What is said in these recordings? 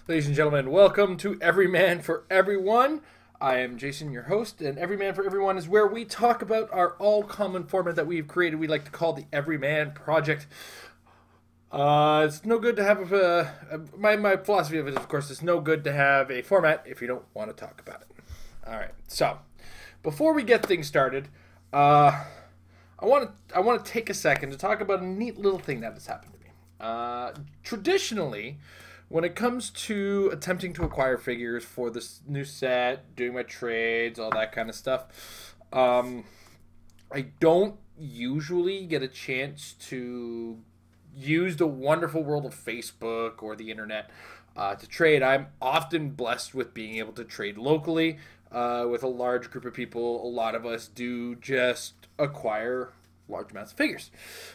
Ladies and gentlemen, welcome to Everyman for Everyone. I am Jason, your host, and Everyman for Everyone is where we talk about our all-common format that we've created. We like to call the Everyman Project. It's no good to have my philosophy of it is, of course, it's no good to have a format if you don't want to talk about it. All right, so before we get things started, I want to take a second to talk about a neat little thing that has happened to me. Traditionally, when it comes to attempting to acquire figures for this new set, doing my trades, all that kind of stuff, I don't usually get a chance to use the wonderful world of Facebook or the internet to trade. I'm often blessed with being able to trade locally with a large group of people. A lot of us do just acquire large amounts of figures.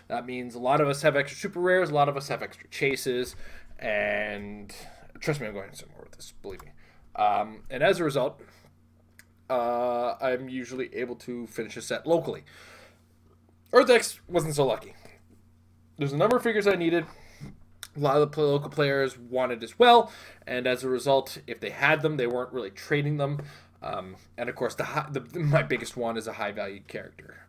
That means a lot of us have extra super rares, a lot of us have extra chases, and trust me, I'm going somewhere with this, believe me. And as a result, I'm usually able to finish a set locally. EarthX wasn't so lucky. There's a number of figures I needed. A lot of the local players wanted as well, and as a result, if they had them, they weren't really trading them. And of course, my biggest one is a high-valued character.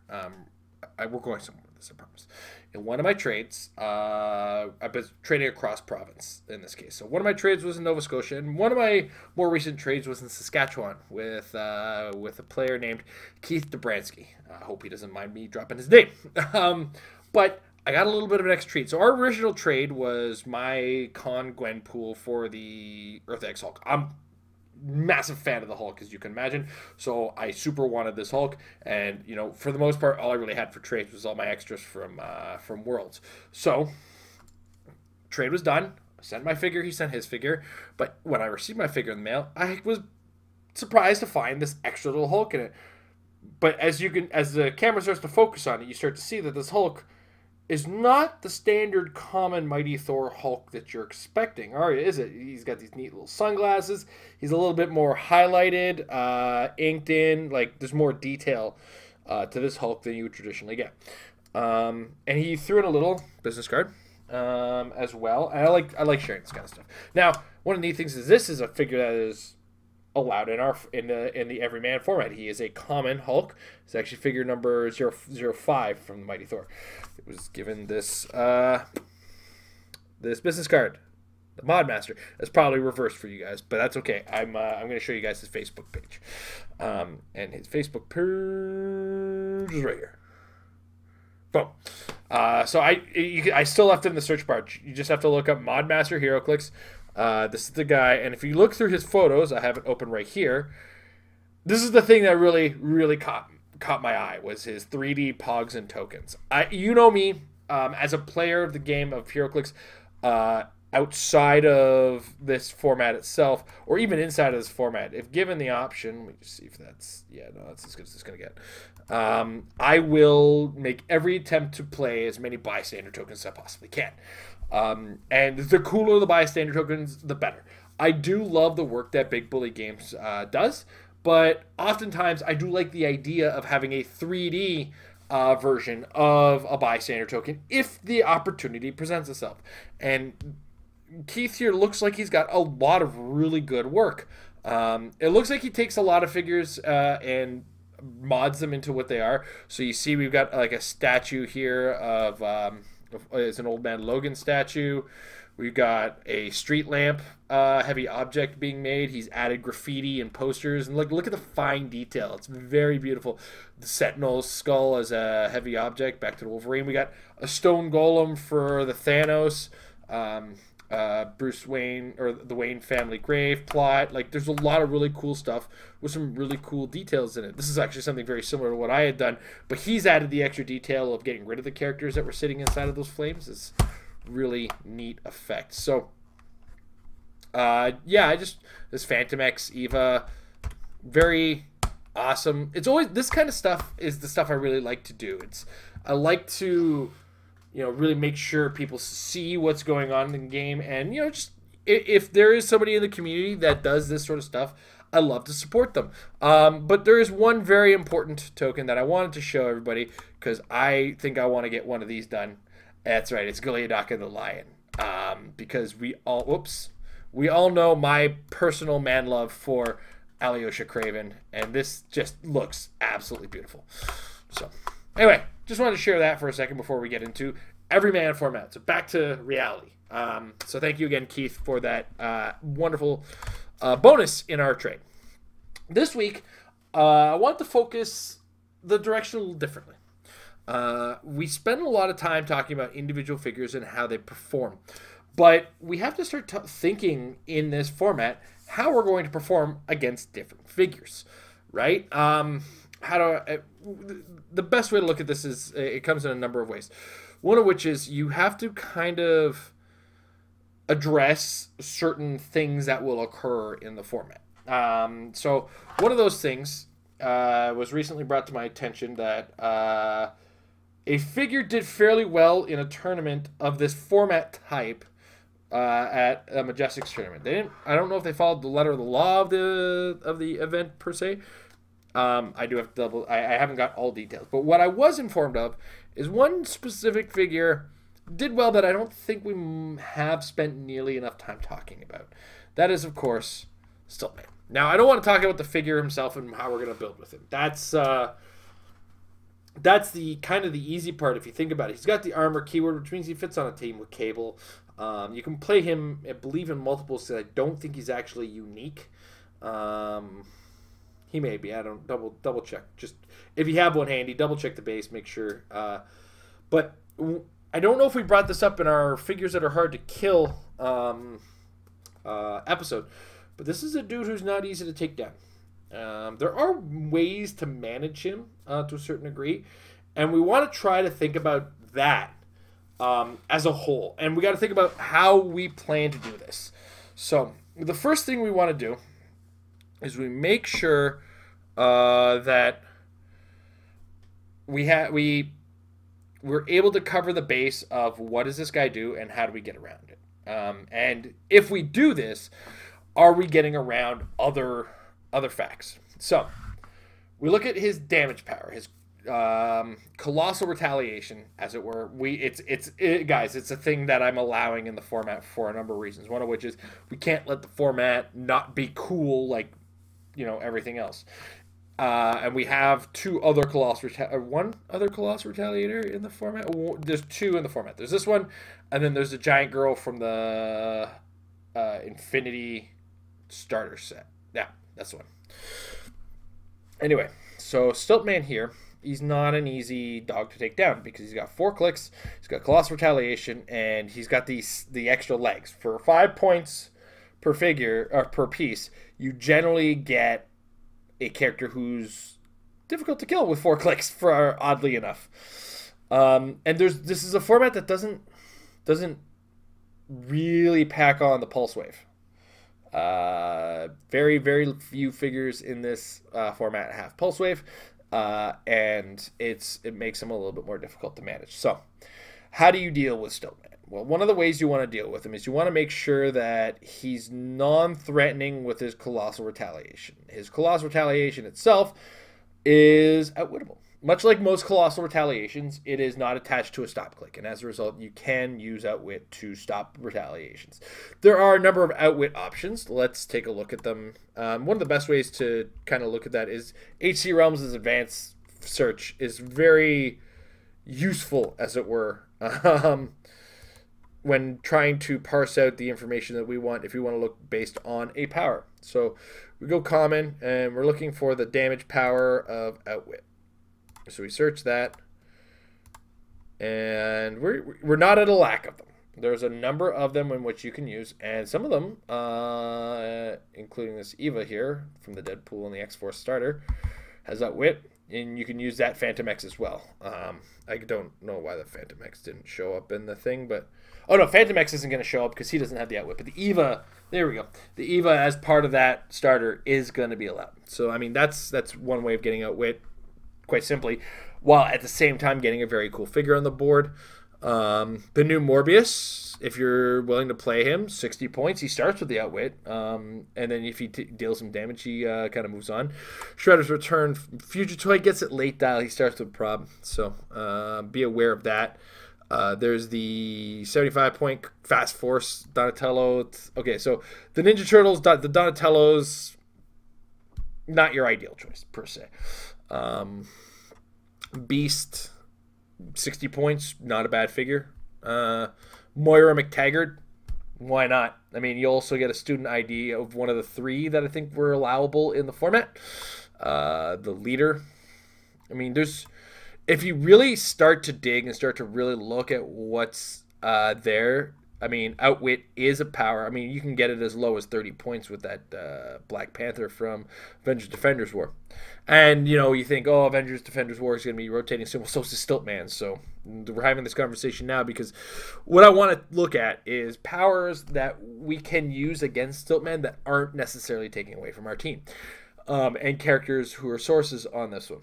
We're going somewhere with this, I promise. In one of my trades, I've been trading across province in this case. So one of my trades was in Nova Scotia, and one of my more recent trades was in Saskatchewan with a player named Keith Dobransky. I hope he doesn't mind me dropping his name. But I got a little bit of an extra treat. So our original trade was my Con Gwen pool for the EarthX Hulk. I'm massive fan of the Hulk, as you can imagine, so I super wanted this Hulk, and you know, for the most part, all I really had for trades was all my extras from Worlds. So trade was done. I sent my figure, he sent his figure, but when I received my figure in the mail, I was surprised to find this extra little Hulk in it. But as the camera starts to focus on it, you start to see that this Hulk is not the standard common Mighty Thor Hulk that you're expecting. Or is it? He's got these neat little sunglasses. He's a little bit more highlighted, inked in. Like, there's more detail to this Hulk than you would traditionally get. And he threw in a little business card as well. And I like sharing this kind of stuff. Now, one of the neat things is this is a figure that is allowed in the Everyman format. He is a common Hulk. It's actually figure number 005 from the Mighty Thor. It was given this this business card, the Mod Master. That's probably reversed for you guys, but that's okay. I'm going to show you guys his Facebook page, and his Facebook page is right here. Boom. So I still left it in the search bar. You just have to look up Mod Master Hero Clix. This is the guy, and if you look through his photos, I have it open right here. This is the thing that really caught my eye, was his 3D pogs and tokens. You know me, as a player of the game of HeroClix, outside of this format itself, or even inside of this format, if given the option, let me just see if that's as good as it's gonna get. I will make every attempt to play as many bystander tokens as I possibly can. And the cooler the bystander tokens, the better. I do love the work that Big Bully Games does, but oftentimes I do like the idea of having a 3D version of a bystander token if the opportunity presents itself. And Keith here looks like he's got a lot of really good work. It looks like he takes a lot of figures and mods them into what they are. So you see we've got like a statue here of it's an Old Man Logan statue. We've got a street lamp heavy object being made. He's added graffiti and posters, and look at the fine detail. It's very beautiful. The Sentinel's skull as a heavy object. Back to the Wolverine. We got a stone golem for the Thanos. Bruce Wayne, or the Wayne family grave plot. Like, there's a lot of really cool stuff with some really cool details in it. This is actually something very similar to what I had done, but he's added the extra detail of getting rid of the characters that were sitting inside of those flames. It's really neat effect. So yeah, this Phantom X Eva, very awesome. It's always, this kind of stuff is the stuff I really like to do. I like to, you know, really make sure people see what's going on in the game, and, you know, just if there is somebody in the community that does this sort of stuff, I love to support them. But there is one very important token that I wanted to show everybody, because I think I want to get one of these done. That's right, it's Goliadaka the Lion. Because we all, we all know my personal man love for Alyosha Craven, and this just looks absolutely beautiful. So, anyway, just wanted to share that for a second before we get into Everyman format. So back to reality. So thank you again, Keith, for that wonderful bonus in our trade. This week, I want to focus the direction a little differently. We spend a lot of time talking about individual figures and how they perform, but we have to start thinking in this format how we're going to perform against different figures, right? The best way to look at this is it comes in a number of ways. One of which is you have to kind of address certain things that will occur in the format. So one of those things was recently brought to my attention that a figure did fairly well in a tournament of this format type at a Majestics tournament. I don't know if they followed the letter of the law of the event per se. I do have to I haven't got all details, but what I was informed of is one specific figure did well that I don't think we have spent nearly enough time talking about. That is, of course, Stiltman. Now, I don't want to talk about the figure himself and how we're going to build with him. That's the kind of the easy part if you think about it. He's got the armor keyword, which means he fits on a team with Cable. You can play him, I believe, in multiples, so I don't think he's actually unique. He may be. I don't double check. Just if you have one handy, double check the base, make sure. But I don't know if we brought this up in our figures that are hard to kill episode. But this is a dude who's not easy to take down. There are ways to manage him to a certain degree, and we want to try to think about that as a whole. And we got to think about how we plan to do this. So the first thing we want to do is we make sure that we're able to cover the base of what does this guy do and how do we get around it. And if we do this, are we getting around other facts? So we look at his damage power, his colossal retaliation, as it were. Guys, it's a thing that I'm allowing in the format for a number of reasons. One of which is we can't let the format not be cool like everything else. And we have one other colossal retaliator in the format. There's two in the format. There's this one, and then there's a giant girl from the Infinity starter set. Yeah, that's the one. Anyway, so Stiltman here, he's not an easy dog to take down because he's got 4 clicks, he's got colossal retaliation, and he's got the extra legs. For 5 points per figure or per piece, you generally get a character who's difficult to kill with 4 clicks, for oddly enough. And this is a format that doesn't really pack on the pulse wave. Very, very few figures in this format have pulse wave, and it makes them a little bit more difficult to manage. So how do you deal with Stiltman? Well, one of the ways you want to deal with him is you want to make sure that he's non-threatening with his colossal retaliation. His colossal retaliation itself is outwittable. Much like most colossal retaliations, it is not attached to a stop click, and as a result, you can use outwit to stop retaliations. There are a number of outwit options. Let's take a look at them. One of the best ways to kind of look at that is HC Realms' advanced search is very useful, as it were, when trying to parse out the information that we want, if we want to look based on a power. So we go common, and we're looking for the damage power of outwit. So we search that, and we're not at a lack of them. There's a number of them in which you can use, and some of them, including this Eva here from the Deadpool and the X-Force starter, has outwit, and you can use that Phantom X as well. I don't know why the Phantom X didn't show up in the thing, but oh no, Phantom X isn't going to show up because he doesn't have the outwit. But the Eva, there we go. The Eva as part of that starter is going to be allowed. So I mean that's one way of getting outwit, quite simply, while at the same time getting a very cool figure on the board. The new Morbius, if you're willing to play him, 60 points. He starts with the outwit, and then if he deals some damage, he kind of moves on. Shredder's Return, Future Toy gets it late dial. He starts with prob, so be aware of that. There's the 75-point Fast Force Donatello. Okay, so the Ninja Turtles, the Donatellos, not your ideal choice, per se. Beast, 60 points, not a bad figure. Moira McTaggart, why not? I mean, you also get a student ID of one of the 3 that I think were allowable in the format. The leader. I mean, if you really start to dig and start to really look at what's there, I mean, Outwit is a power. I mean, you can get it as low as 30 points with that Black Panther from Avengers Defenders War. And, you think, oh, Avengers Defenders War is going to be rotating soon. Well, so is Stiltman. So we're having this conversation now because what I want to look at is powers that we can use against Stiltman that aren't necessarily taking away from our team. And characters who are sources on this one.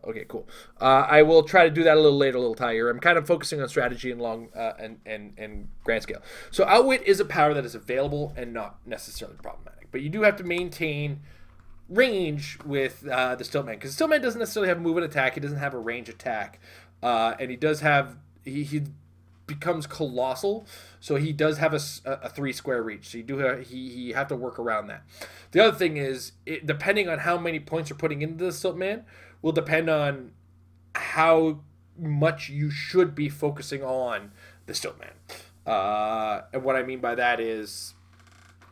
Okay, cool. I will try to do that a little later, a little tighter. I'm kind of focusing on strategy and long and grand scale. So Outwit is a power that is available and not necessarily problematic, but you do have to maintain range with the Stiltman because Stiltman doesn't necessarily have move and attack. He doesn't have a range attack, and he does have he becomes colossal, so he does have a 3 square reach. So you have to work around that. The other thing is, depending on how many points you're putting into the Stiltman, will depend on how much you should be focusing on the Stiltman. And what I mean by that is,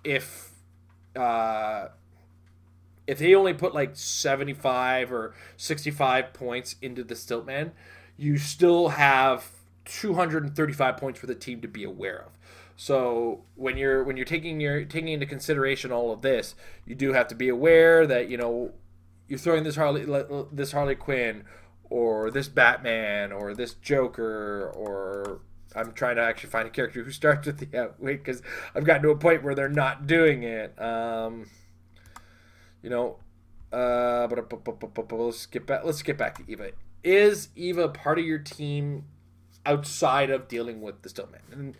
if they only put like 75 or 65 points into the Stiltman, you still have 235 points for the team to be aware of. So when you're taking into consideration all of this, you do have to be aware that you're throwing this Harley Quinn or this Batman or this Joker, or I'm trying to actually find a character who starts with the Outwit because I've gotten to a point where they're not doing it. But let's get back to Eva. Is Eva part of your team outside of dealing with the Stiltman? And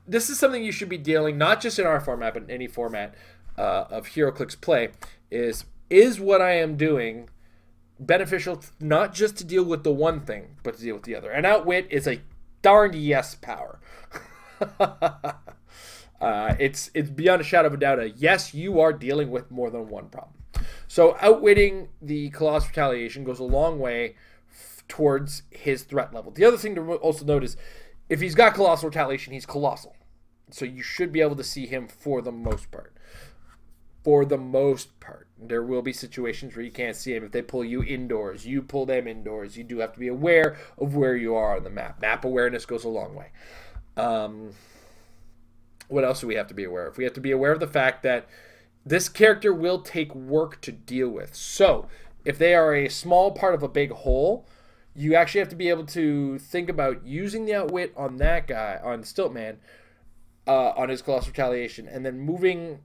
this is something you should be dealing, not just in our format, but in any format of HeroClix play. Is what I am doing beneficial, not just to deal with the one thing, but to deal with the other? And Outwit is a darned yes power. It's beyond a shadow of a doubt a yes, you are dealing with more than one problem. So outwitting the Colossal Retaliation goes a long way towards his threat level. The other thing to also note is, if he's got Colossal Retaliation, he's colossal. So you should be able to see him for the most part. For the most part. There will be situations where you can't see him. If they pull you indoors, you pull them indoors. You do have to be aware of where you are on the map. Map awareness goes a long way. What else do we have to be aware of? We have to be aware of the fact that this character will take work to deal with. So if they are a small part of a big whole, you actually have to be able to think about using the outwit on that guy, on Stiltman, on his Colossal Retaliation, and then moving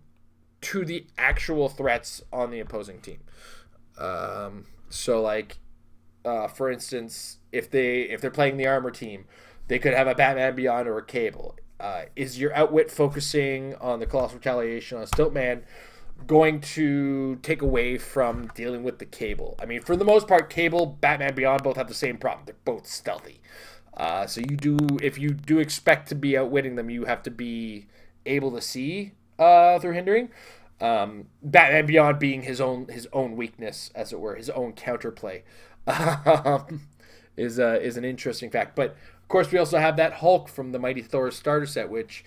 to the actual threats on the opposing team. So like, for instance, if they're playing the armor team, they could have a Batman Beyond or a Cable. Is your outwit focusing on the Colossal Retaliation on Stiltman going to take away from dealing with the Cable? I mean, for the most part, Cable, Batman Beyond both have the same problem. They're both stealthy. So if you do expect to be outwitting them, you have to be able to see through hindering. Batman Beyond being his own weakness, as it were, his own counterplay, is an interesting fact. But of course, we also have that Hulk from the Mighty Thor starter set, which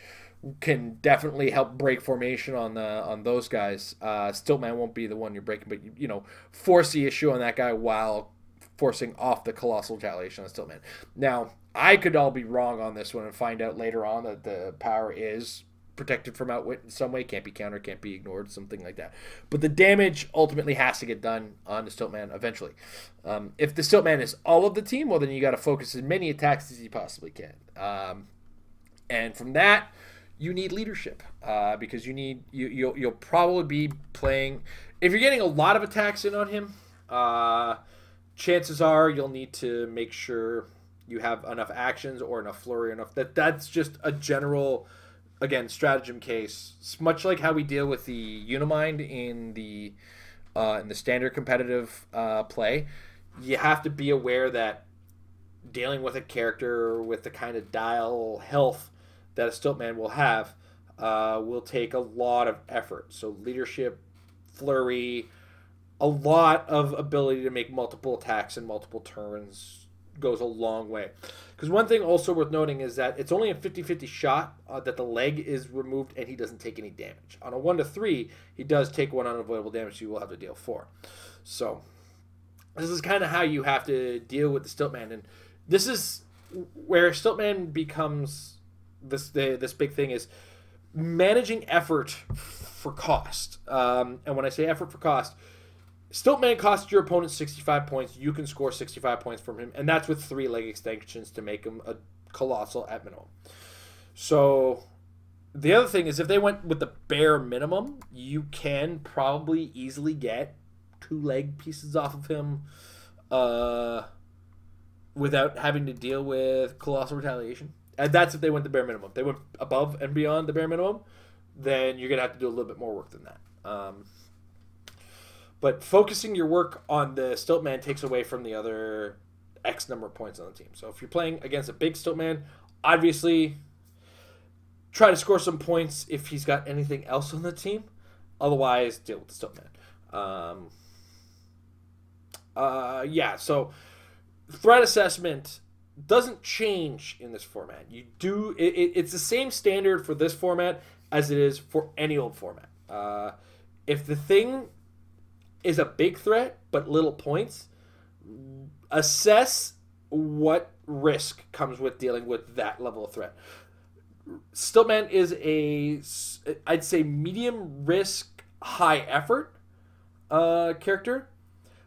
can definitely help break formation on those guys. Stiltman won't be the one you're breaking, but you force the issue on that guy while forcing off the Colossal Retaliation on Stiltman. Now, I could all be wrong on this one and find out later on that the power is protected from outwit in some way, can't be countered, can't be ignored, something like that. But the damage ultimately has to get done on the Stiltman eventually. If the Stiltman is all of the team, well, then you got to focus as many attacks as you possibly can. And from that, you need leadership, because you'll probably be playing, if you're getting a lot of attacks in on him, chances are you'll need to make sure you have enough actions or enough flurry, that's just a general, again, stratagem case. It's much like how we deal with the Unimind in the standard competitive play. you have to be aware that dealing with a character with the kind of dial health that a Stiltman will have will take a lot of effort. So leadership, flurry, a lot of ability to make multiple attacks in multiple turns goes a long way. Because one thing also worth noting is that it's only a 50-50 shot that the leg is removed and he doesn't take any damage. On a 1 to 3, he does take 1 unavoidable damage, so you will have to deal 4. So this is kind of how you have to deal with the Stiltman. And this is where Stiltman becomes this big thing is managing effort for cost. And when I say effort for cost, Stiltman costs your opponent 65 points. You can score 65 points from him, and that's with 3 leg extensions to make him a colossal at minimum. So the other thing is if they went with the bare minimum, you can probably easily get 2 leg pieces off of him without having to deal with colossal retaliation. And that's if they went the bare minimum. If they went above and beyond the bare minimum, then you're going to have to do a little bit more work than that. But focusing your work on the Stiltman takes away from the other X number of points on the team. So if you're playing against a big Stiltman, obviously try to score some points if he's got anything else on the team. Otherwise, deal with the Stiltman. Yeah, so threat assessment doesn't change in this format. It's the same standard for this format as it is for any old format. If the thing is a big threat but little points, assess what risk comes with dealing with that level of threat. Stiltman is I'd say medium risk, high effort character,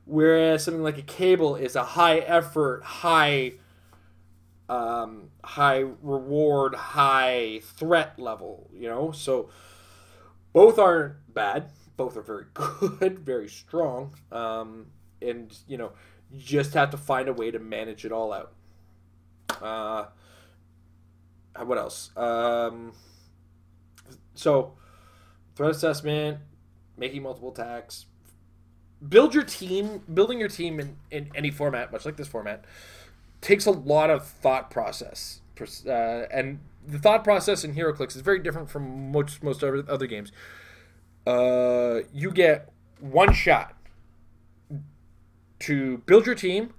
whereas something like a Cable is a high effort, high reward, high threat level, so both aren't bad. Both are very good, very strong, and you just have to find a way to manage it all out. What else? So threat assessment, making multiple attacks, building your team in any format, much like this format, takes a lot of thought process, and the thought process in HeroClix is very different from most other games. You get 1 shot to build your team,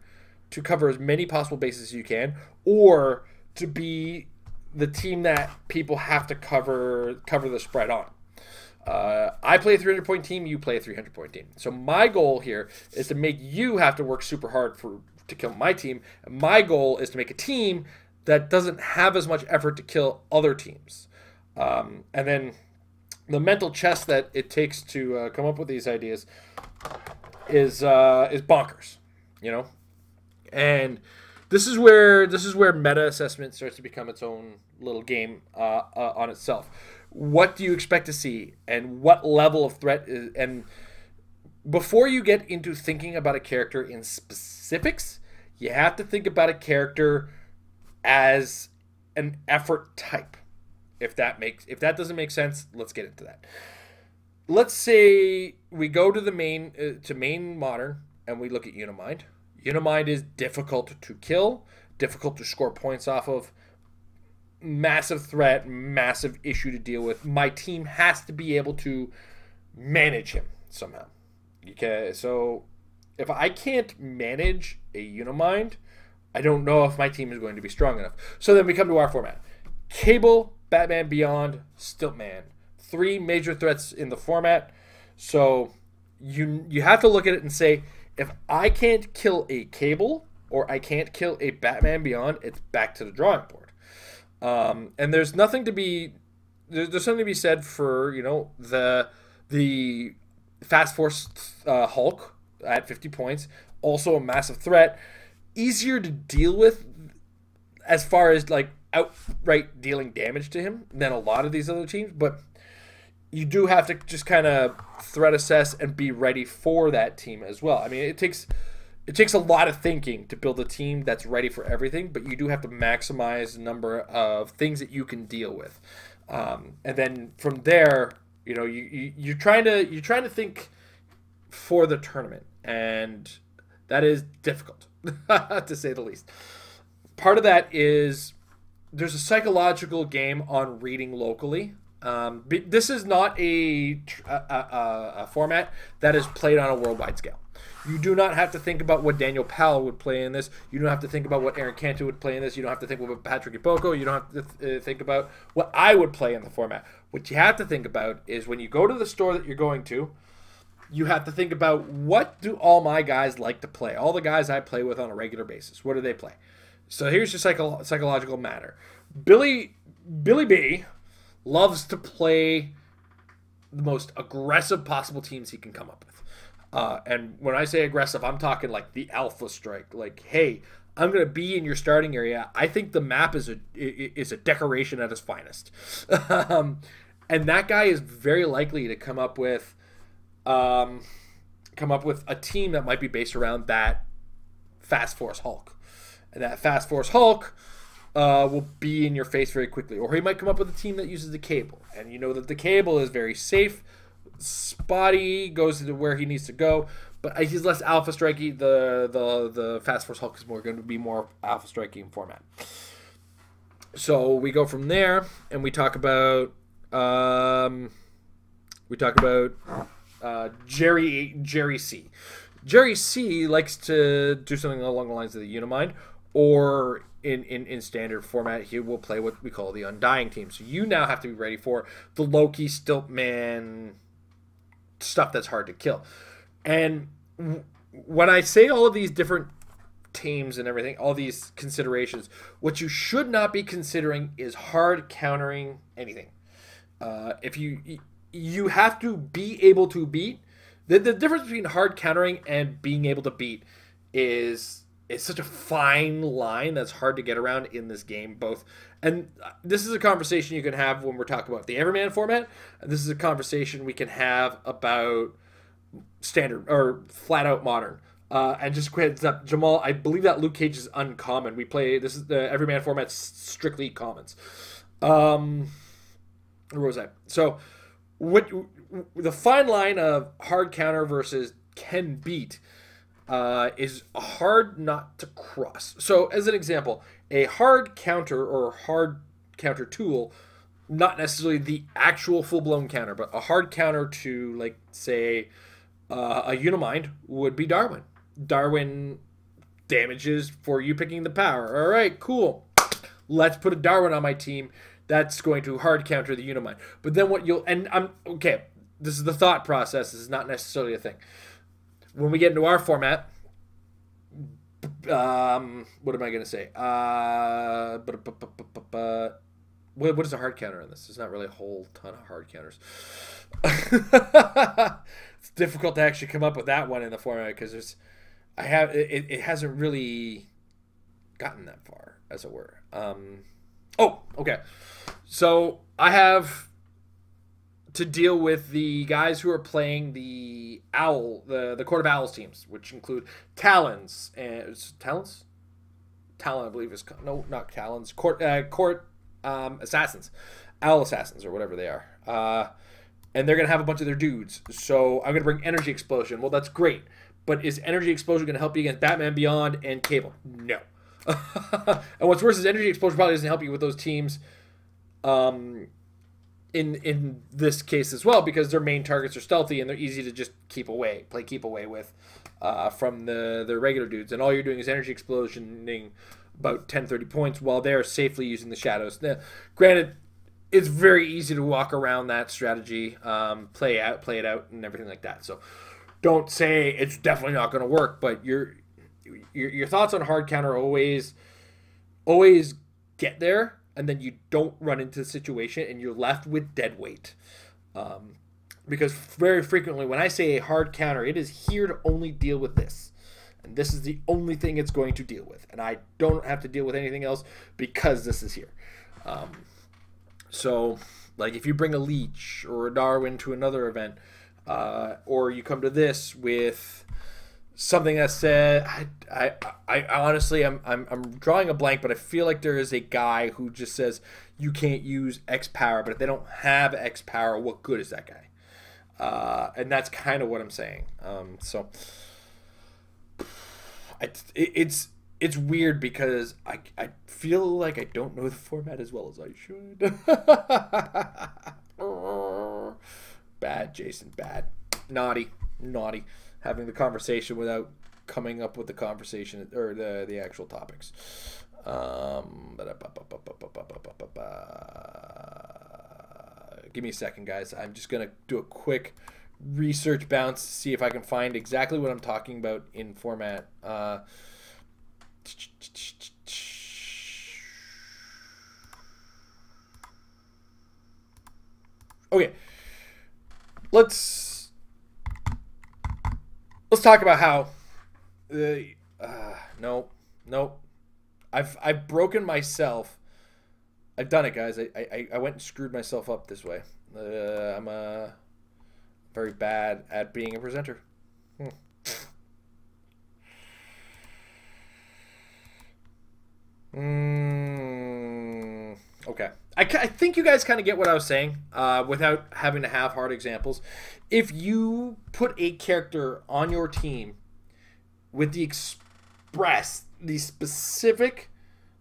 to cover as many possible bases as you can, or to be the team that people have to cover the spread on. I play a 300-point team, you play a 300-point team. So my goal here is to make you have to work super hard to kill my team. And my goal is to make a team that doesn't have as much effort to kill other teams. And then the mental chess that it takes to come up with these ideas is bonkers, And this is where meta assessment starts to become its own little game on itself. What do you expect to see, and what level of threat is? And before you get into thinking about a character in specifics, you have to think about a character as an effort type. If that doesn't make sense, let's get into that. Let's say we go to the main modern and we look at Unimind. Unimind is difficult to kill, difficult to score points off of, massive threat, massive issue to deal with. My team has to be able to manage him somehow. Okay, so if I can't manage a Unimind, I don't know if my team is going to be strong enough. So then we come to our format. Cable, Batman Beyond, Stiltman. 3 major threats in the format. So you have to look at it and say, if I can't kill a Cable or I can't kill a Batman Beyond, it's back to the drawing board. And there's something to be said for the Fast Force Hulk at 50 points, also a massive threat, easier to deal with as far as like outright dealing damage to him than a lot of these other teams, but you do have to just kind of threat assess and be ready for that team as well. I mean, it takes a lot of thinking to build a team that's ready for everything, but you do have to maximize the number of things that you can deal with, and then from there, you're trying to think for the tournament, and That is difficult, to say the least. Part of that is there's a psychological game on reading locally. This is not a format that is played on a worldwide scale. You do not have to think about what Daniel Powell would play in this. You don't have to think about what Aaron Cantu would play in this. You don't have to think about Patrick Iboko. You don't have to think about what I would play in the format. What you have to think about is when you go to the store that you're going to, you have to think about what do all my guys like to play. All the guys I play with on a regular basis. What do they play? So here's your psychological matter. Billy B loves to play the most aggressive possible teams he can come up with. And when I say aggressive, I'm talking like the alpha strike. Like, hey, I'm going to be in your starting area. I think the map is a decoration at its finest. And that guy is very likely to come up with a team that might be based around that Fast Force Hulk. And that Fast Force Hulk will be in your face very quickly. Or he might come up with a team that uses the cable. And you know that the cable is very safe, spotty, goes to where he needs to go, but he's less alpha strikey. The Fast Force Hulk is going to be more alpha striking format. So we go from there, and we talk about Jerry C. Jerry C likes to do something along the lines of the Unimind, or in standard format, he will play what we call the Undying team. So you now have to be ready for the Loki, Stiltman stuff that's hard to kill. And when I say all of these different teams and everything, all these considerations, what you should not be considering is hard countering anything. If you have to be able to beat, the difference between hard countering and being able to beat is such a fine line that's hard to get around in this game. Both, and this is a conversation you can have when we're talking about the Everyman format, and this is a conversation we can have about standard or flat out modern. And just quick heads up, Jamal, I believe that Luke Cage is uncommon. We play, this is the Everyman format, strictly commons. Where was I? So what the fine line of hard counter versus can beat is hard not to cross. So as an example, a hard counter or hard counter tool, not necessarily the actual full-blown counter, but a hard counter to, like, say, a Unimind would be Darwin. Darwin damages for you picking the power. All right, cool. Let's put a Darwin on my team. That's going to hard counter the Unimind. But then what you'll, and I'm, okay, this is the thought process. This is not necessarily a thing. When we get into our format, what am I going to say? What is a hard counter on this? There's not really a whole ton of hard counters. It's difficult to actually come up with that one in the format because it hasn't really gotten that far, as it were. Oh, okay. So I have to deal with the guys who are playing the Owl, the Court of Owls teams, which include Talons and Talons. Talon, I believe is not Talons. Court Assassins, Owl Assassins, or whatever they are. And they're gonna have a bunch of their dudes. So I'm gonna bring Energy Explosion. Well, that's great, but is Energy Explosion gonna help you against Batman Beyond and Cable? No. And what's worse is Energy Explosion probably doesn't help you with those teams. In this case as well, because their main targets are stealthy and they're easy to just keep away with from the regular dudes, and all you're doing is Energy Explosioning about 10-30 points while they're safely using the shadows. Now, granted, it's very easy to walk around that strategy, play it out, and everything like that. So don't say it's definitely not going to work, but your thoughts on hard counter always get there, and then you don't run into the situation and you're left with dead weight. Because very frequently when I say a hard counter, it is here to only deal with this. And this is the only thing it's going to deal with. And I don't have to deal with anything else because this is here. So, like, if you bring a Leech or a Darwin to another event, or you come to this with something that said, I honestly, I'm drawing a blank, but I feel like there is a guy who just says you can't use X power, but if they don't have X power, what good is that guy? And that's kind of what I'm saying. So It's weird because I feel like I don't know the format as well as I should. Bad, Jason. Bad. Naughty. Naughty. Having the conversation without coming up with the conversation or the actual topics. Give me a second, guys. I'm just gonna do a quick research bounce to see if I can find exactly what I'm talking about in format. Okay, let's talk about how no, I've broken myself. I've done it, guys. I went and screwed myself up this way. I'm very bad at being a presenter. Okay. I think you guys kind of get what I was saying without having to have hard examples. If you put a character on your team with the specific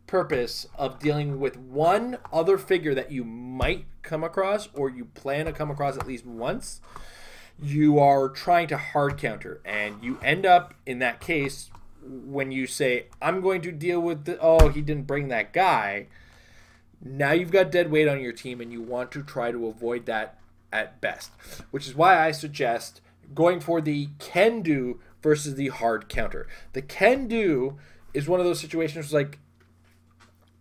purpose of dealing with one other figure that you might come across or you plan to come across at least once, you are trying to hard counter. And you end up, in that case, when you say, I'm going to deal with he didn't bring that guy. Now you've got dead weight on your team and you want to try to avoid that at best. Which is why I suggest going for the can do versus the hard counter. The can do is one of those situations like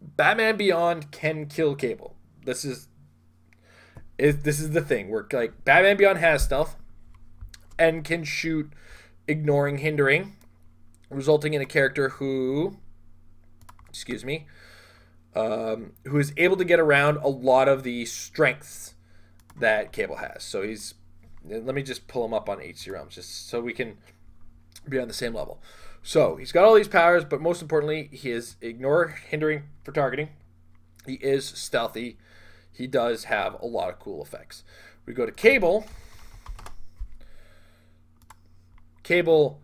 Batman Beyond can kill Cable. This is the thing where like Batman Beyond has stealth and can shoot ignoring hindering, resulting in a character who is able to get around a lot of the strengths that Cable has. So let me just pull him up on HC Realms just so we can be on the same level. So he's got all these powers, but most importantly, he is ignore hindering for targeting. He is stealthy. He does have a lot of cool effects. We go to Cable. Cable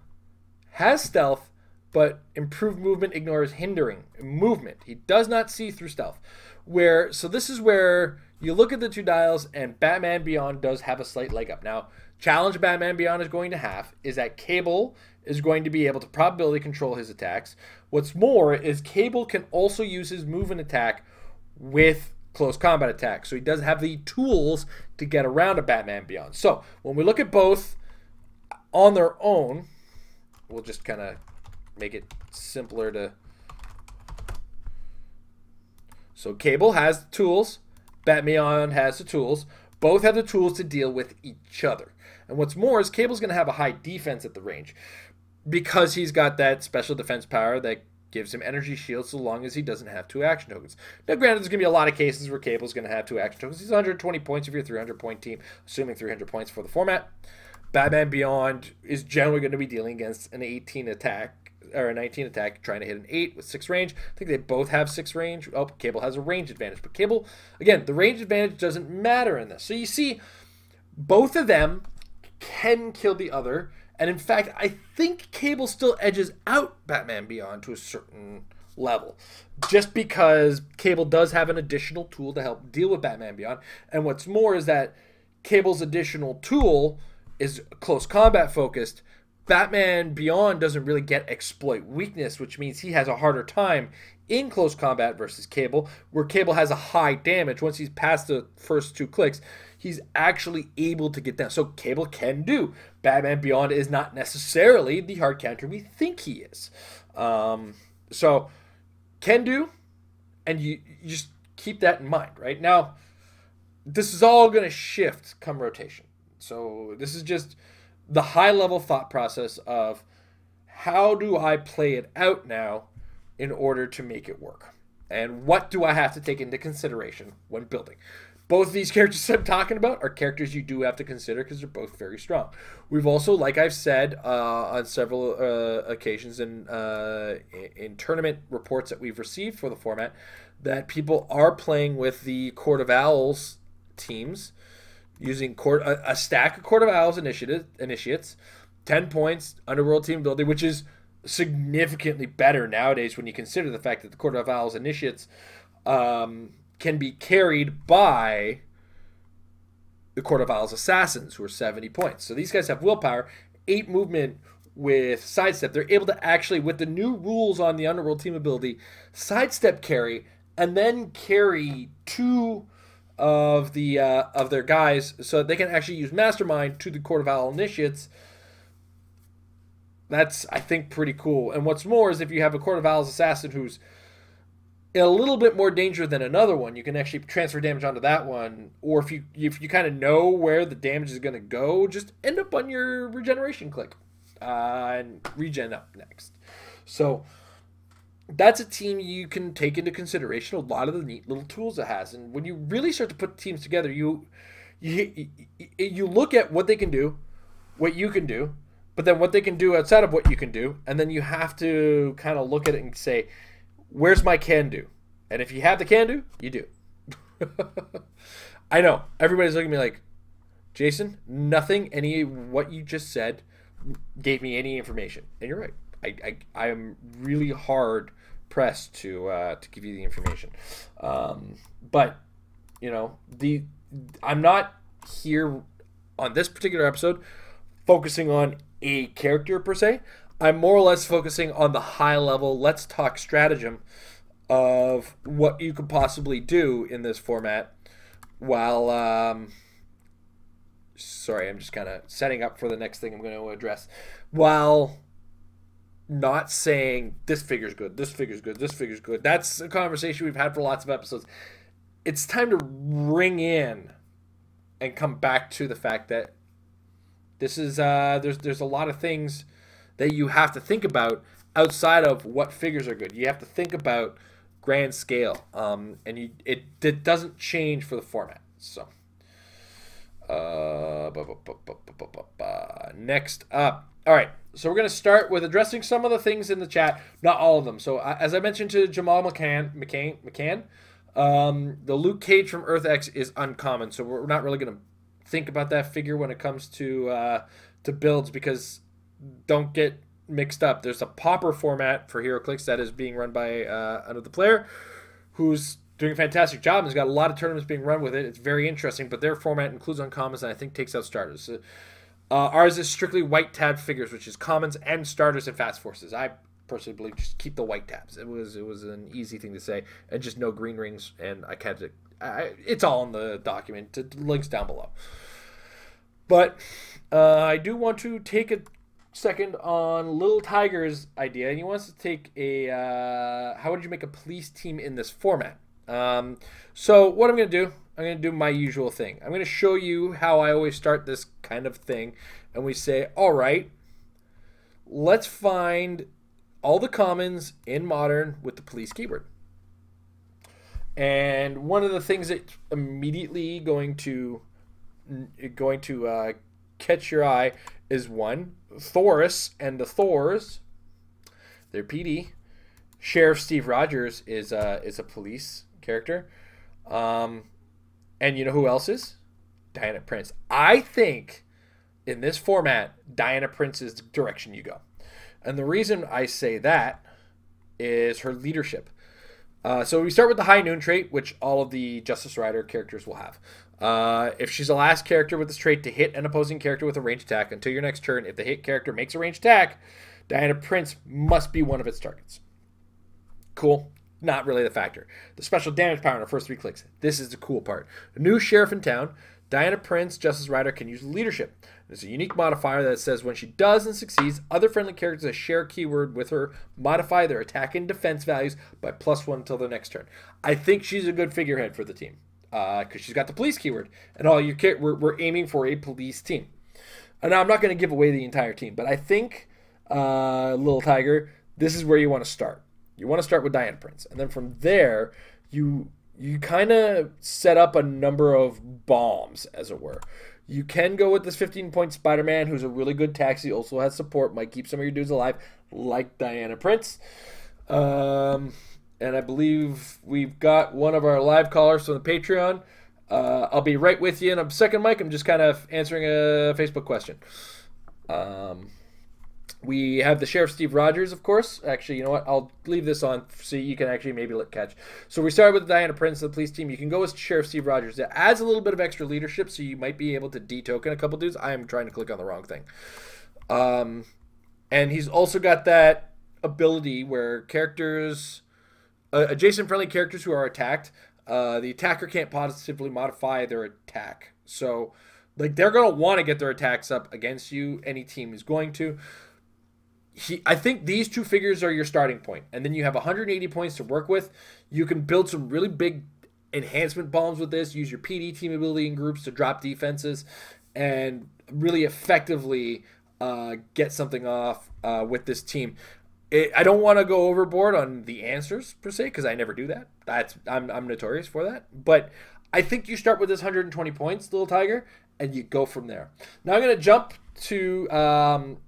has stealth, but improved movement ignores hindering movement. He does not see through stealth. So this is where you look at the two dials, and Batman Beyond does have a slight leg up. Now, challenge Batman Beyond is going to have is that Cable is going to be able to probability control his attacks. What's more is Cable can also use his move and attack with close combat attack. So he does have the tools to get around a Batman Beyond. So when we look at both on their own, we'll just kind of make it simpler to... So Cable has the tools. Batman has the tools. Both have the tools to deal with each other. And what's more is Cable's going to have a high defense at the range because he's got that special defense power that gives him energy shields so long as he doesn't have 2 action tokens. Now, granted, there's going to be a lot of cases where Cable's going to have 2 action tokens. He's 120 points if you're a 300-point team, assuming 300 points for the format. Batman Beyond is generally going to be dealing against an 18 attack or a 19 attack, trying to hit an 8 with 6 range. I think they both have 6 range. Oh, Cable has a range advantage, but Cable, again, the range advantage doesn't matter in this. So you see, both of them can kill the other, and in fact, I think Cable still edges out Batman Beyond to a certain level, just because Cable does have an additional tool to help deal with Batman Beyond. And what's more is that Cable's additional tool is close combat focused. Batman Beyond doesn't really get exploit weakness, which means he has a harder time in close combat versus Cable, where Cable has a high damage. Once he's past the first 2 clicks, he's actually able to get down. So Cable can do. Batman Beyond is not necessarily the hard counter we think he is. So can do, and you just keep that in mind, right? Now, this is all going to shift come rotation. So this is just the high-level thought process of how do I play it out now in order to make it work? And what do I have to take into consideration when building? Both of these characters I'm talking about are characters you do have to consider because they're both very strong. We've also, like I've said on several occasions in tournament reports that we've received for the format, that people are playing with the Court of Owls teams, using a stack of Court of Owls initiates, 10 points, Underworld team building, which is significantly better nowadays when you consider the fact that the Court of Owls initiates can be carried by the Court of Owls assassins, who are 70 points. So these guys have willpower, 8 movement with sidestep. They're able to actually, with the new rules on the Underworld team ability, sidestep carry and then carry 2 of their guys so that they can actually use Mastermind to the Court of Owl initiates. That's, I think, pretty cool. And what's more is if you have a Court of Owls assassin who's in a little bit more danger than another one, you can actually transfer damage onto that one. Or if you kind of know where the damage is going to go, just end up on your regeneration click and regen up next. So that's a team you can take into consideration a lot of the neat little tools it has. And when you really start to put teams together, you look at what they can do, what you can do, but then what they can do outside of what you can do, and then you have to kind of look at it and say, where's my can do? And if you have the can do, you do. I know. Everybody's looking at me like, Jason, nothing, any of what you just said gave me any information. And you're right. I am really hard pressed to give you the information. But, you know, I'm not here on this particular episode focusing on a character per se. I'm more or less focusing on the high level let's talk stratagem of what you could possibly do in this format while sorry, I'm just kind of setting up for the next thing I'm going to address, while not saying this figure's good, this figure's good, this figure's good. That's a conversation we've had for lots of episodes. It's time to ring in and come back to the fact that this is there's a lot of things that you have to think about outside of what figures are good. You have to think about grand scale, and it doesn't change for the format. So, next up, all right. So we're gonna start with addressing some of the things in the chat, not all of them. So as I mentioned to Jamal McCann, the Luke Cage from Earth X is uncommon, so we're not really gonna think about that figure when it comes to builds, because don't get mixed up. There's a pauper format for Hero Clix that is being run by another player who's doing a fantastic job and has got a lot of tournaments being run with it. It's very interesting, but their format includes uncommons and I think takes out starters. Ours is strictly white tab figures, which is commons and starters and fast forces. I personally believe just keep the white tabs. It was an easy thing to say, and just no green rings, and I kept it. It's all in the document. Links down below. But I do want to take a second on Little Tiger's idea. He wants to take a how would you make a police team in this format? So what I'm going to do, I'm going to do my usual thing. I'm going to show you how I always start this kind of thing, and we say, all right, let's find all the commons in Modern with the police keyword. And one of the things that immediately going to catch your eye is one, Thoris and the Thors. Their PD. Sheriff Steve Rogers is a police character. And you know who else is? Diana Prince. I think in this format, Diana Prince is the direction you go. And the reason I say that is her leadership. So we start with the High Noon trait, which all of the Justice Rider characters will have. If she's the last character with this trait to hit an opposing character with a ranged attack until your next turn, if the hit character makes a ranged attack, Diana Prince must be one of its targets. Cool. Not really the factor. The special damage power in her first 3 clicks. This is the cool part. A new sheriff in town, Diana Prince, Justice Rider, can use leadership. There's a unique modifier that says when she does and succeeds, other friendly characters that share a keyword with her modify their attack and defense values by +1 until their next turn. I think she's a good figurehead for the team because she's got the police keyword, and all your we're aiming for a police team. And now I'm not going to give away the entire team, but I think Little Tiger, this is where you want to start. You want to start with Diana Prince, and then from there you kind of set up a number of bombs, as it were. You can go with this 15-point Spider-Man, who's a really good taxi, also has support, might keep some of your dudes alive, like Diana Prince. And I believe we've got one of our live callers from the Patreon. I'll be right with you in a second, Mike. I'm just kind of answering a Facebook question. We have the Sheriff Steve Rogers, of course. Actually, you know what? I'll leave this on so you can actually maybe catch. So we started with Diana Prince, the police team. You can go with Sheriff Steve Rogers. It adds a little bit of extra leadership, so you might be able to de-token a couple dudes. I am trying to click on the wrong thing. And he's also got that ability where characters, adjacent friendly characters who are attacked, the attacker can't positively modify their attack. So, like, they're going to want to get their attacks up against you. Any team is going to. I think these two figures are your starting point, and then you have 180 points to work with. You can build some really big enhancement bombs with this. Use your PD team ability in groups to drop defenses, and really effectively get something off with this team. I don't want to go overboard on the answers per se because I never do that. I'm notorious for that. But I think you start with this 120 points, Little Tiger, and you go from there. Now I'm going to jump to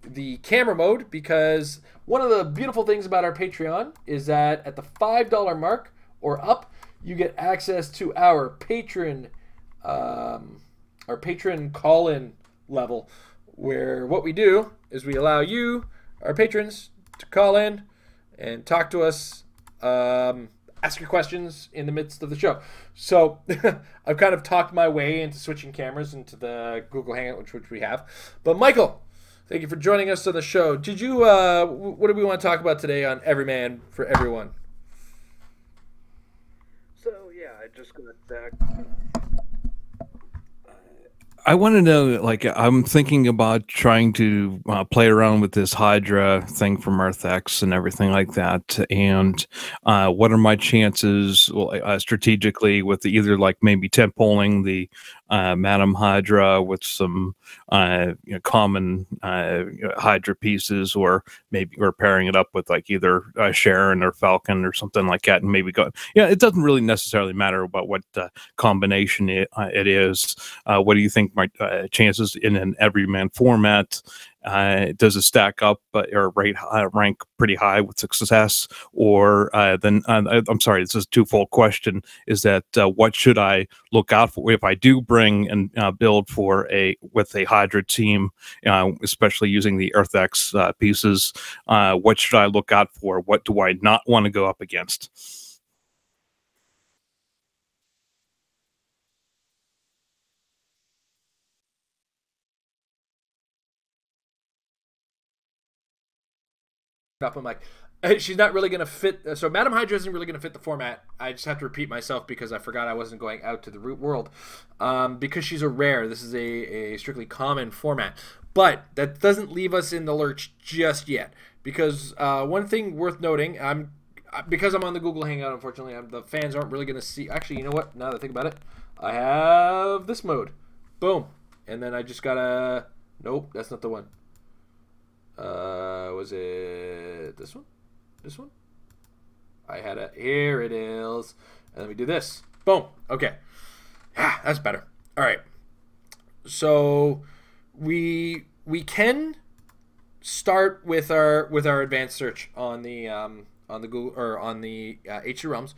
the camera mode because one of the beautiful things about our Patreon is that at the $5 mark or up, you get access to our patron call-in level, where what we do is we allow you, our patrons, to call in and talk to us, ask your questions in the midst of the show. So I've kind of talked my way into switching cameras into the Google Hangout, which we have. But Michael, thank you for joining us on the show. Did you? What do we want to talk about today on Everyman for Everyone? So yeah, I just got back. I want to know, like, I'm thinking about trying to play around with this Hydra thing from EarthX and everything like that. And what are my chances strategically with either, like, maybe tentpoling the Madam Hydra with some common Hydra pieces, or maybe we're pairing it up with like either Sharon or Falcon or something like that, and maybe go. Yeah, it doesn't really necessarily matter about what combination it is. What do you think my chances in an Everyman format? Does it stack up or rank pretty high with success? Or then I'm sorry, this is a twofold question. Is that what should I look out for if I do bring and build with a Hydra team, especially using the EarthX pieces? What should I look out for? What do I not want to go up against? Up, I'm like, she's not really going to fit. So Madam Hydra isn't really going to fit the format. I just have to repeat myself because I forgot I wasn't going out to the root world. Because she's a rare. This is a strictly common format. But that doesn't leave us in the lurch just yet. Because one thing worth noting, because I'm on the Google Hangout, unfortunately, the fans aren't really going to see. Actually, you know what? Now that I think about it, I have this mode. Boom. And then I just got to... Nope, that's not the one. Was it this one? This one? I had it. Here it is. And then we do this. Boom. Okay. Ah, that's better. All right. So we can start with our advanced search on the Google or on the H2 Realms,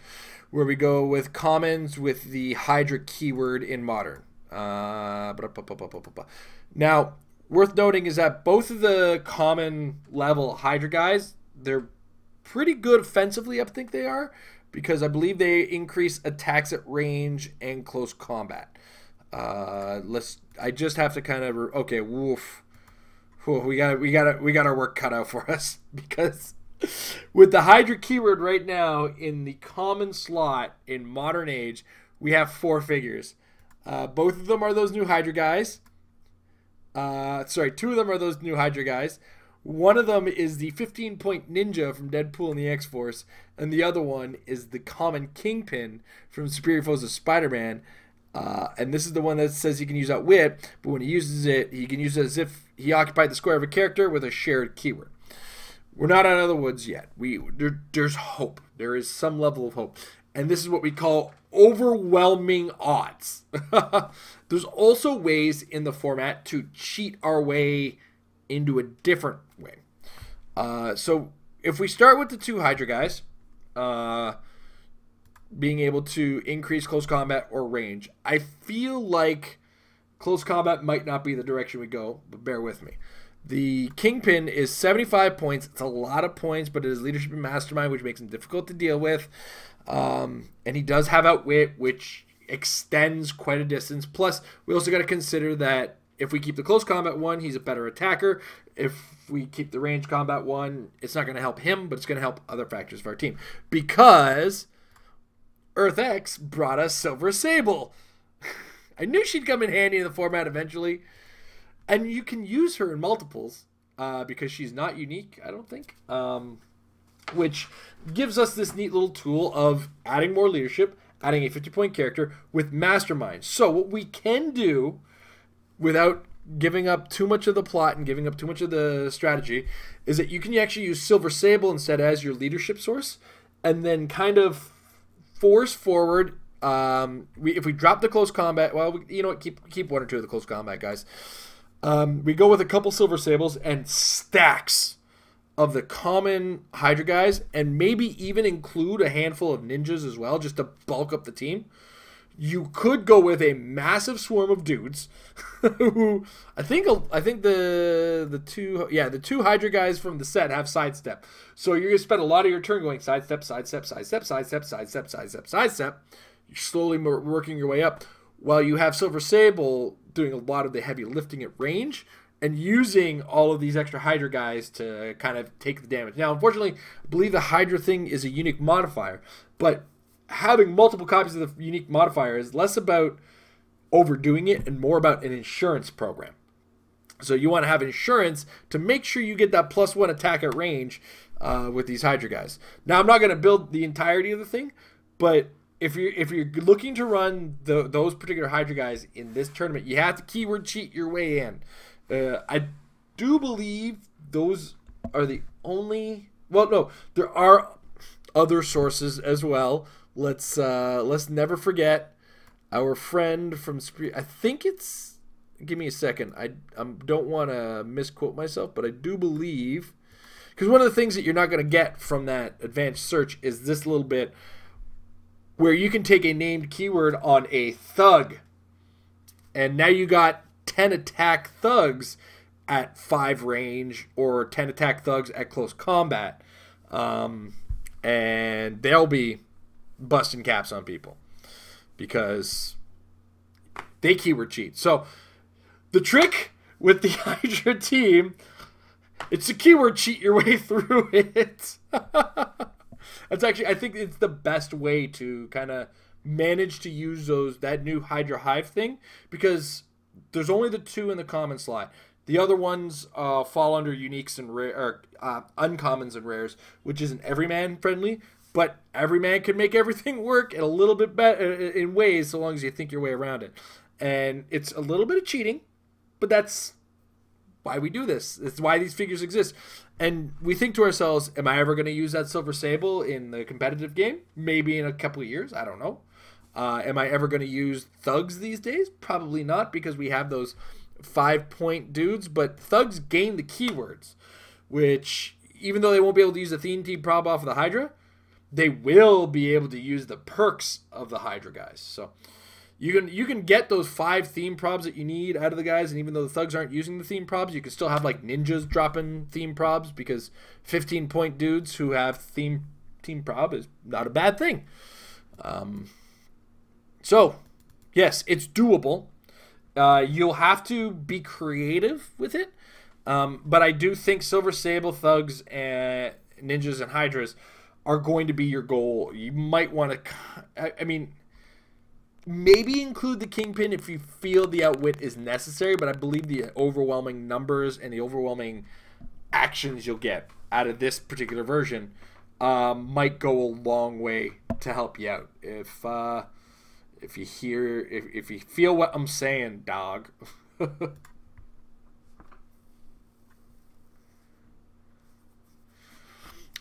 where we go with commons with the Hydra keyword in modern. Now, worth noting is that both of the common level Hydra guys, they're pretty good offensively, I think they are, because I believe they increase attacks at range and close combat. I just have to kind of okay, woof. We got our work cut out for us, because with the Hydra keyword right now in the common slot in modern age, we have 4 figures. Both of them are those new Hydra guys. 2 of them are those new Hydra guys. One of them is the 15-point ninja from Deadpool and the X-Force, and the other one is the common Kingpin from Superior Foes of Spider-Man. And this is the one that says he can use Outwit, but when he uses it, he can use it as if he occupied the square of a character with a shared keyword. We're not out of the woods yet. There's hope. There is some level of hope. And this is what we call overwhelming odds. There's also ways in the format to cheat our way into a different way. So if we start with the 2 Hydra guys, being able to increase close combat or range, I feel like close combat might not be the direction we go, but bear with me. The Kingpin is 75 points. It's a lot of points, but it is leadership and mastermind, which makes him difficult to deal with. And he does have outwit, which extends quite a distance. Plus, we also got to consider that if we keep the close combat one, he's a better attacker. If we keep the range combat one, it's not going to help him, but it's going to help other factors of our team. Because Earth X brought us Silver Sable. I knew she'd come in handy in the format eventually. And you can use her in multiples because she's not unique, I don't think. Which gives us this neat little tool of adding more leadership, adding a 50-point character with Mastermind. So what we can do without giving up too much of the plot and giving up too much of the strategy is that you can actually use Silver Sable instead as your leadership source and then kind of force forward. If we drop the close combat, well, you know what, keep one or two of the close combat guys. We go with a couple Silver Sables and stacks of the common Hydra guys and maybe even include a handful of ninjas as well just to bulk up the team. You could go with a massive swarm of dudes who I think the two Hydra guys from the set have sidestep. So you're going to spend a lot of your turn going sidestep, sidestep, sidestep, sidestep, sidestep, sidestep, sidestep. You're slowly working your way up while you have Silver Sable doing a lot of the heavy lifting at range and using all of these extra Hydra guys to kind of take the damage. Now, unfortunately, I believe the Hydra thing is a unique modifier, but having multiple copies of the unique modifier is less about overdoing it and more about an insurance program. So you want to have insurance to make sure you get that +1 attack at range with these Hydra guys. Now, I'm not going to build the entirety of the thing, but if you're looking to run those particular Hydra guys in this tournament, you have to keyword cheat your way in. I do believe those are the only. Well, no, there are other sources as well. Let's never forget our friend from. I think it's. Give me a second. I don't want to misquote myself, but I do believe because one of the things that you're not going to get from that advanced search is this little bit where you can take a named keyword on a thug, and now you got 10 attack thugs at 5 range or 10 attack thugs at close combat, and they'll be busting caps on people because they keyword cheat. So the trick with the Hydra team, it's to keyword cheat your way through it. That's actually, I think it's the best way to kind of manage to use that new Hydra Hive thing because there's only the 2 in the common slot. The other ones fall under uniques and uncommons and rares, which isn't Everyman friendly, but Everyman can make everything work a little bit better in ways so long as you think your way around it. And it's a little bit of cheating, but that's why we do this. It's why these figures exist. And we think to ourselves, am I ever going to use that Silver Sable in the competitive game? Maybe in a couple of years. I don't know. Am I ever going to use thugs these days? Probably not because we have those 5-point dudes. But thugs gain the keywords, which even though they won't be able to use the theme team prob off of the Hydra, they will be able to use the perks of the Hydra guys. So you can get those 5 theme probs that you need out of the guys, and even though the thugs aren't using the theme probs, you can still have like ninjas dropping theme probs because 15-point dudes who have team prob is not a bad thing. So yes, it's doable. You'll have to be creative with it, but I do think Silver Sable, thugs, and ninjas and Hydras are going to be your goal. You might want to. I mean. Maybe include the Kingpin if you feel the outwit is necessary, but I believe the overwhelming numbers and the overwhelming actions you'll get out of this particular version might go a long way to help you out. If you feel what I'm saying, dog.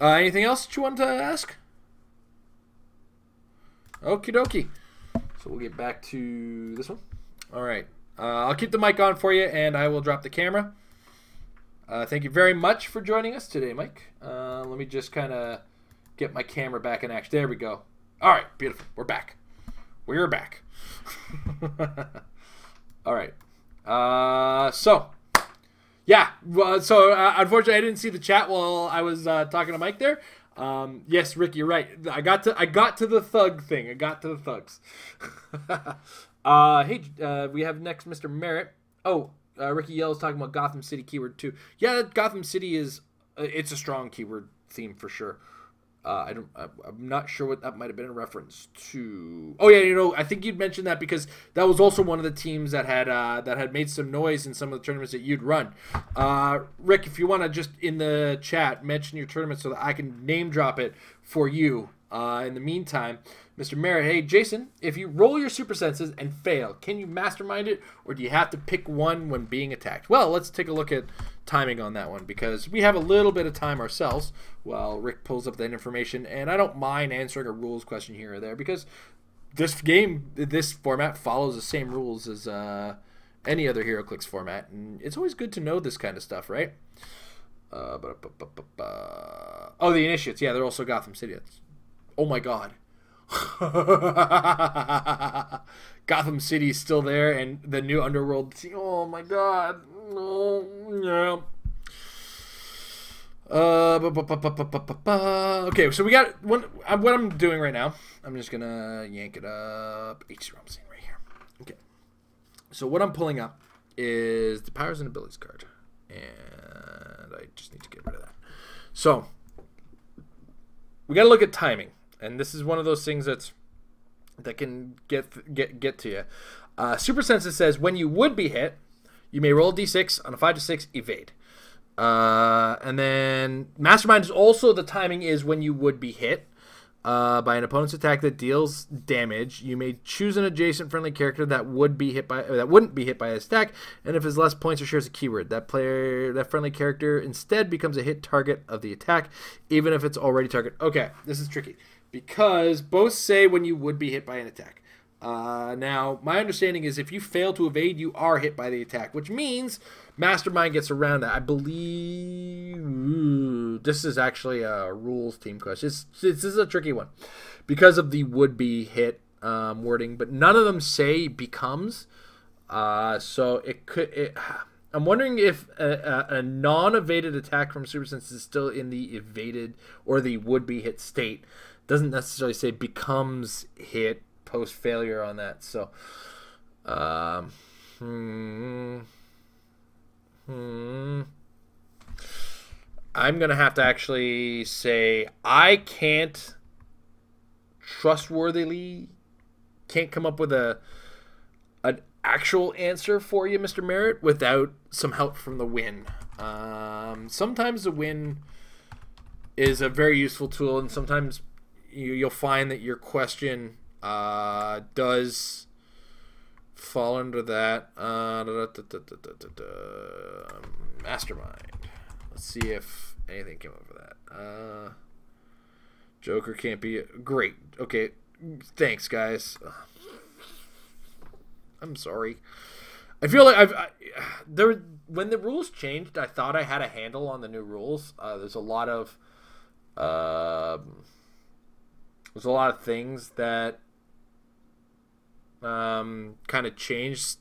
Anything else that you want to ask? Okie dokie. So we'll get back to this one. All right. I'll keep the mic on for you, and I will drop the camera. Thank you very much for joining us today, Mike. Let me just kind of get my camera back in action. There we go. All right. Beautiful. We're back. We're back. All right. So Yeah. Well, so unfortunately, I didn't see the chat while I was talking to Mike there. Yes, Rick, you're right. I got to the thug thing. I got to the thugs. Hey, we have next Mr. Merritt. Oh, Ricky Yell's talking about Gotham City keyword too. Yeah, Gotham City is it's a strong keyword theme for sure. I'm not sure what that might have been in reference to. Oh yeah, I think you'd mentioned that because that was also one of the teams that had made some noise in some of the tournaments that you'd run. Rick, if you want to just in the chat mention your tournament so that I can name drop it for you. In the meantime, Mr. Merritt, hey Jason, if you roll your super senses and fail, can you mastermind it, or do you have to pick one when being attacked? Well, let's take a look at timing on that one because we have a little bit of time ourselves while Rick pulls up that information, and I don't mind answering a rules question here or there because this format follows the same rules as any other HeroClix format, and it's always good to know this kind of stuff, right? Oh, the initiates, yeah, they're also Gotham City. Oh my god. Gotham City is still there, and the new Underworld. Oh my god. Oh, yeah. Okay, so we got one. What I'm doing right now, I'm just gonna yank it up. HC Realms right here. Okay. So what I'm pulling up is the powers and abilities card, and I just need to get rid of that. So we got to look at timing. And this is one of those things that can get to you. Super Senses says when you would be hit, you may roll a d6 on a 5 to 6 evade. And then Mastermind is also the timing is when you would be hit by an opponent's attack that deals damage. You may choose an adjacent friendly character that wouldn't be hit by this attack, and if it's less points or shares a keyword, that friendly character instead becomes a hit target of the attack, even if it's already target. Okay, this is tricky. Because both say when you would be hit by an attack. Now, my understanding is if you fail to evade, you are hit by the attack, which means Mastermind gets around that. I believe this is actually a rules team question. This is a tricky one because of the would be hit wording, but none of them say becomes. So it could. I'm wondering if a non-evaded attack from Super Sense is still in the evaded or the would be hit state. Doesn't necessarily say becomes hit post failure on that. So, I'm gonna have to actually say I can't trustworthily can't come up with an actual answer for you, Mr. Merritt, without some help from the win. Sometimes the win is a very useful tool, and sometimes you'll find that your question does fall under that. Mastermind. Let's see if anything came up with that. Joker can't be great. Okay, thanks, guys. I'm sorry. I feel like when the rules changed, I thought I had a handle on the new rules. There's a lot of things that kind of changed,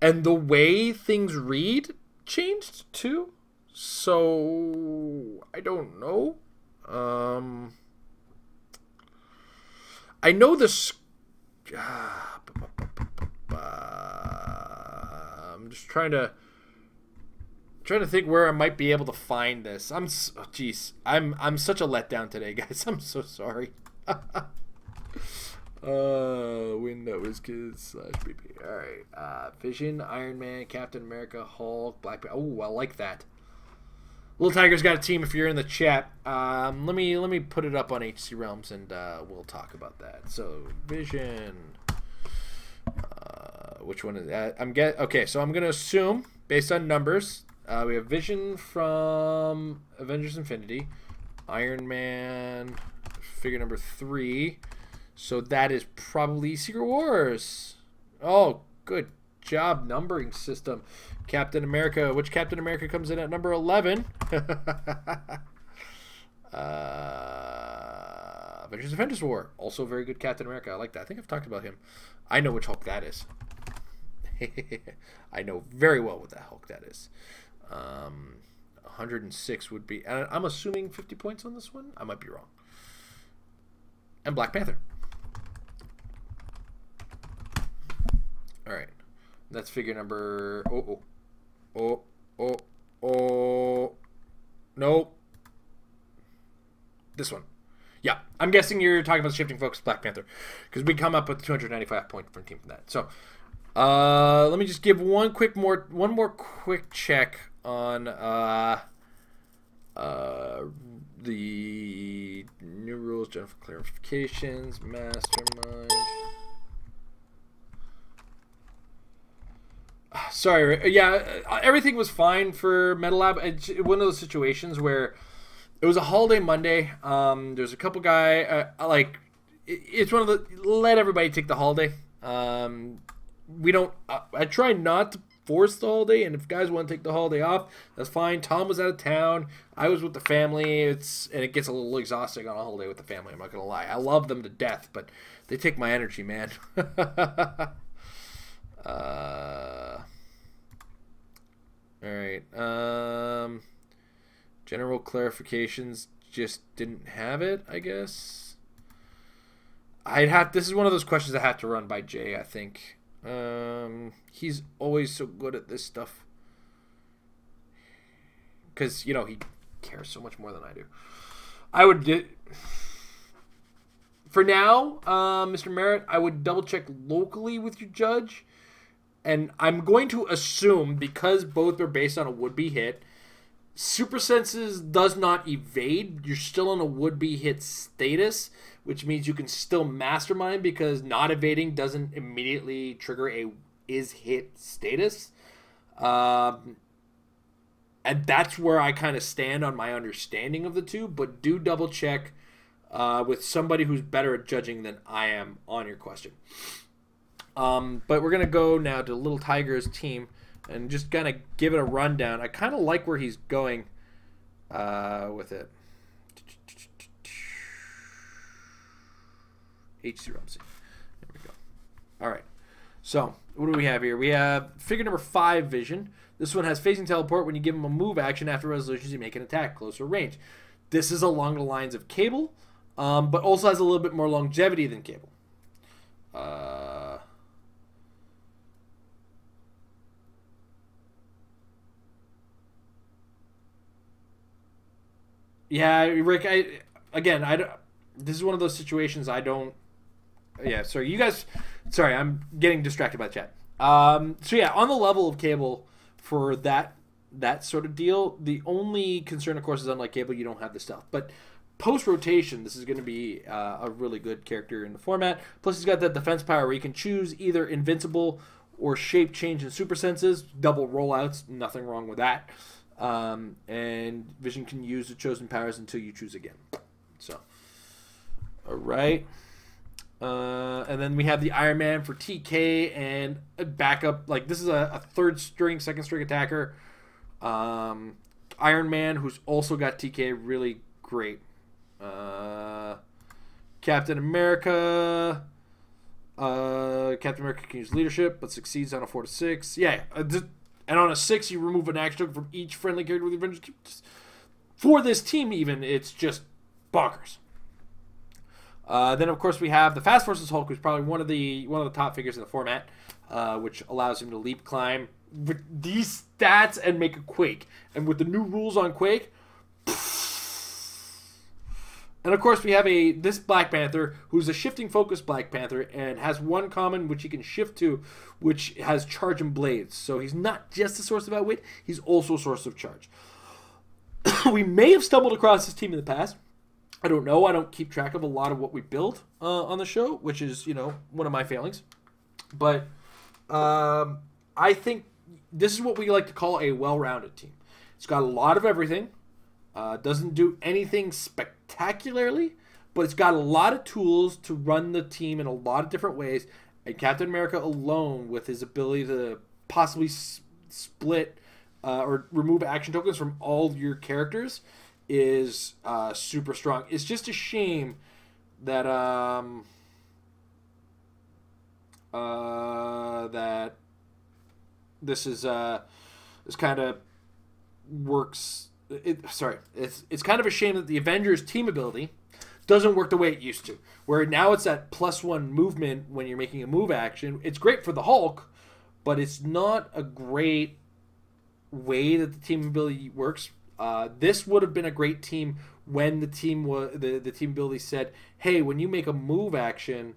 and the way things read changed too. So I don't know. I know this. I'm just trying to think where I might be able to find this. I'm such a letdown today, guys. I'm so sorry. Windows kids /PP. All right. Vision, Iron Man, Captain America, Hulk, Black Panther. Oh, I like that. Little Tiger's got a team. If you're in the chat, let me put it up on HC Realms and we'll talk about that. So Vision. Which one is that? Okay, so I'm gonna assume based on numbers, we have Vision from Avengers Infinity, Iron Man, figure number 3. So that is probably Secret Wars. Oh, good job numbering system. Captain America. Which Captain America comes in at number 11? Avengers War. Also very good Captain America. I like that. I think I've talked about him. I know which Hulk that is. I know very well what that Hulk that is. 106 would be. I'm assuming 50 points on this one. I might be wrong. And Black Panther. All right, that's figure number. Nope. This one. Yeah, I'm guessing you're talking about Shifting Focus Black Panther, because we come up with 295 points from team from that. So, let me just give one more quick check on the new rules, general clarifications, mastermind. Sorry, yeah, everything was fine for Metal Lab. It's one of those situations where it was a holiday Monday. There's a couple it's one of the let everybody take the holiday. We don't. I try not to force the holiday, and if guys want to take the holiday off, that's fine. Tom was out of town. I was with the family. And it gets a little exhausting on a holiday with the family. I'm not gonna lie. I love them to death, but they take my energy, man. All right. General clarifications just didn't have it, I guess. This is one of those questions I have to run by Jay, I think. He's always so good at this stuff. Because, he cares so much more than I do. For now, Mr. Merritt, I would double check locally with your judge. And I'm going to assume, because both are based on a would-be hit, Super Senses does not evade. You're still in a would-be hit status, which means you can still mastermind, because not evading doesn't immediately trigger a is hit status. And that's where I kind of stand on my understanding of the two, but do double check with somebody who's better at judging than I am on your question. But we're going to go now to Little Tiger's team and just kind of give it a rundown. I kind of like where he's going with it. H0MC. There we go. All right. So, what do we have here? We have figure number 5, Vision. This one has phasing teleport. When you give him a move action after resolutions, you make an attack closer range. This is along the lines of Cable, but also has a little bit more longevity than Cable. Yeah, Rick. This is one of those situations I don't. Yeah, sorry, you guys. Sorry, I'm getting distracted by the chat. So yeah, on the level of Cable for that sort of deal, the only concern, of course, is unlike Cable, you don't have the stealth. But post rotation, this is going to be a really good character in the format. Plus, he's got that defense power where you can choose either invincible or shape change in super senses, double rollouts. Nothing wrong with that. And Vision can use the chosen powers until you choose again. So, all right. And then we have the Iron Man for TK and a backup. Like, this is a third string, second string attacker. Iron Man, who's also got TK, really great. Captain America. Captain America can use leadership, but succeeds on a 4 to 6. Yeah, and on a 6, you remove an action token from each friendly character with Avengers. For this team, even, it's just bonkers. Then, of course, we have the Fast Forces Hulk, who's probably one of the top figures in the format, which allows him to leap, climb with these stats and make a Quake. And with the new rules on Quake, and of course we have this Black Panther, who's a shifting focus Black Panther, and has one common which he can shift to, which has charge and blades. So he's not just a source of outwit, he's also a source of charge. We may have stumbled across this team in the past. I don't know. I don't keep track of a lot of what we build on the show, which is, one of my failings. But I think this is what we like to call a well-rounded team. It's got a lot of everything. Doesn't do anything spectacularly, but it's got a lot of tools to run the team in a lot of different ways. And Captain America alone, with his ability to possibly split or remove action tokens from all your characters, is super strong. It's just a shame that that this is kind of works. It's kind of a shame that the Avengers team ability doesn't work the way it used to. Where now it's that +1 movement when you're making a move action. It's great for the Hulk, but it's not a great way that the team ability works. This would have been a great team when the team ability said, "Hey, when you make a move action,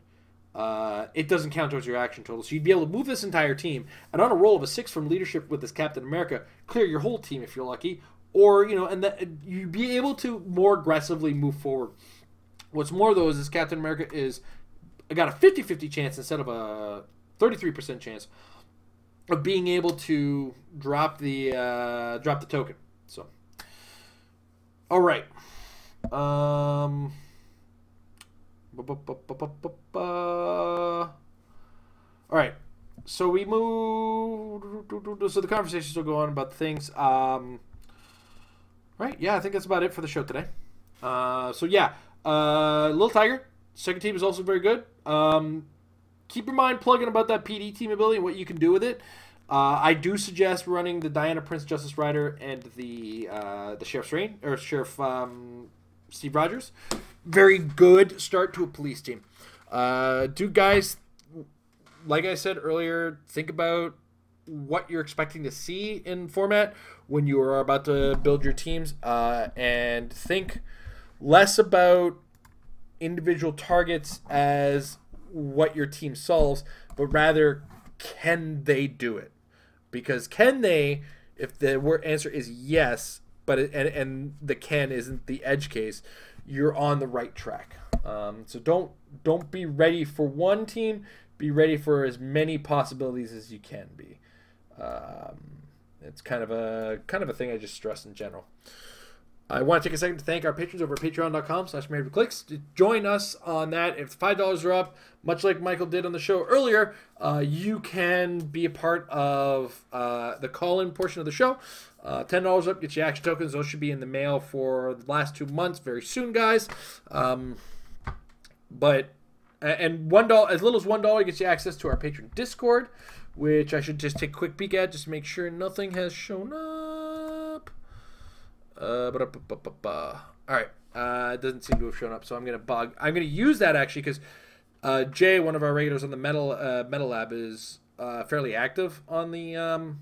it doesn't count towards your action total." So you'd be able to move this entire team, and on a roll of a 6 from leadership with this Captain America, clear your whole team if you're lucky, or and that you'd be able to more aggressively move forward. What's more though is this Captain America got a 50-50 chance instead of a 33% chance of being able to drop the token. So, all right. All right. So we move. So the conversation still go on about things. Right. Yeah, I think that's about it for the show today. So yeah, Little Tiger, second team is also very good. Keep your mind plugging about that PD team ability and what you can do with it. I do suggest running the Diana Prince Justice Rider and the Sheriff's Reign or Sheriff Steve Rogers. Very good start to a police team. Guys, like I said earlier, think about what you're expecting to see in format when you are about to build your teams, and think less about individual targets as what your team solves, but rather can they do it? Because can they, if the answer is yes, but and the can isn't the edge case, you're on the right track. So don't be ready for one team. Be ready for as many possibilities as you can be. It's kind of a thing I just stress in general. I want to take a second to thank our patrons over at patreon.com/marriedwithclicks. Join us on that. If $5 are up, much like Michael did on the show earlier, you can be a part of the call-in portion of the show. $10 up gets you action tokens. Those should be in the mail for the last 2 months very soon, guys. And $1, as little as $1 gets you access to our patron Discord, which I should just take a quick peek at just to make sure nothing has shown up. All right. It doesn't seem to have shown up, so I'm gonna use that actually because Jay, one of our regulars on the Metal Lab, is fairly active on the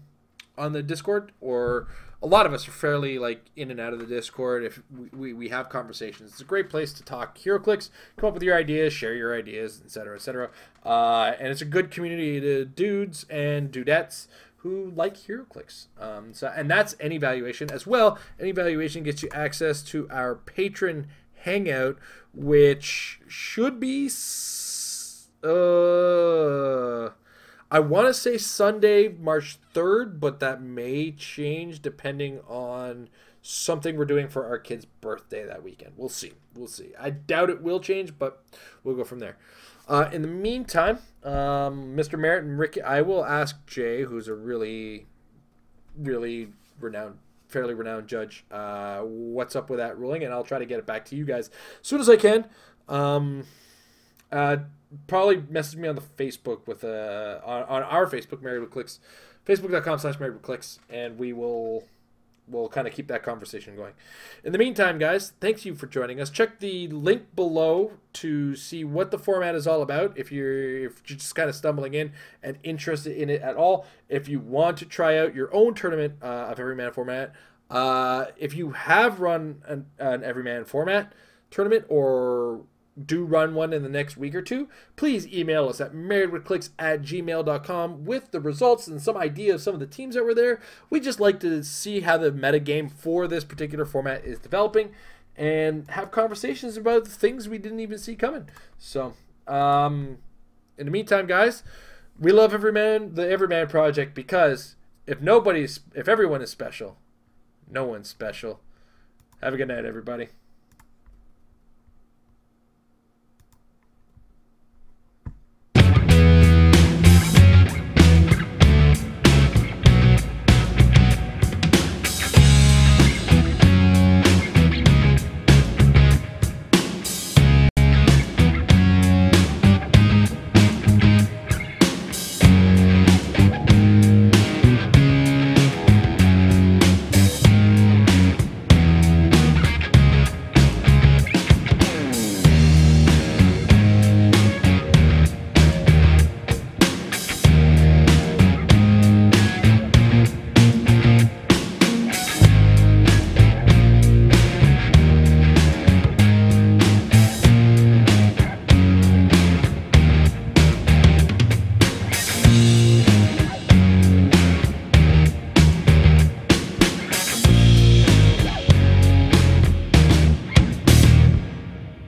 Discord, or a lot of us are fairly in and out of the Discord. If we have conversations, it's a great place to talk HeroClix, come up with your ideas, share your ideas, etc., etc. And it's a good community to dudes and dudettes who like HeroClix. And that's any valuation as well. Any valuation gets you access to our patron hangout, which should be I want to say Sunday, March 3rd, but that may change depending on something we're doing for our kid's birthday that weekend. We'll see. I doubt it will change, but we'll go from there. In the meantime, Mr. Merritt and Ricky, I will ask Jay, who's a really, really fairly renowned judge, what's up with that ruling, and I'll try to get it back to you guys as soon as I can. Probably message me on the Facebook with on our Facebook, Married with Clix, facebook.com/marriedwithclicks, and we'll kind of keep that conversation going. In the meantime, guys, thank you for joining us. Check the link below to see what the format is all about if you're just kind of stumbling in and interested in it at all. If you want to try out your own tournament of Everyman format, if you have run an Everyman format tournament or do run one in the next week or two, please email us at marriedwithclicks@gmail.com with the results and some idea of some of the teams that were there. We just like to see how the metagame for this particular format is developing and have conversations about the things we didn't even see coming. So, in the meantime, guys, we love Everyman, the Everyman Project, because if everyone is special, no one's special. Have a good night, everybody.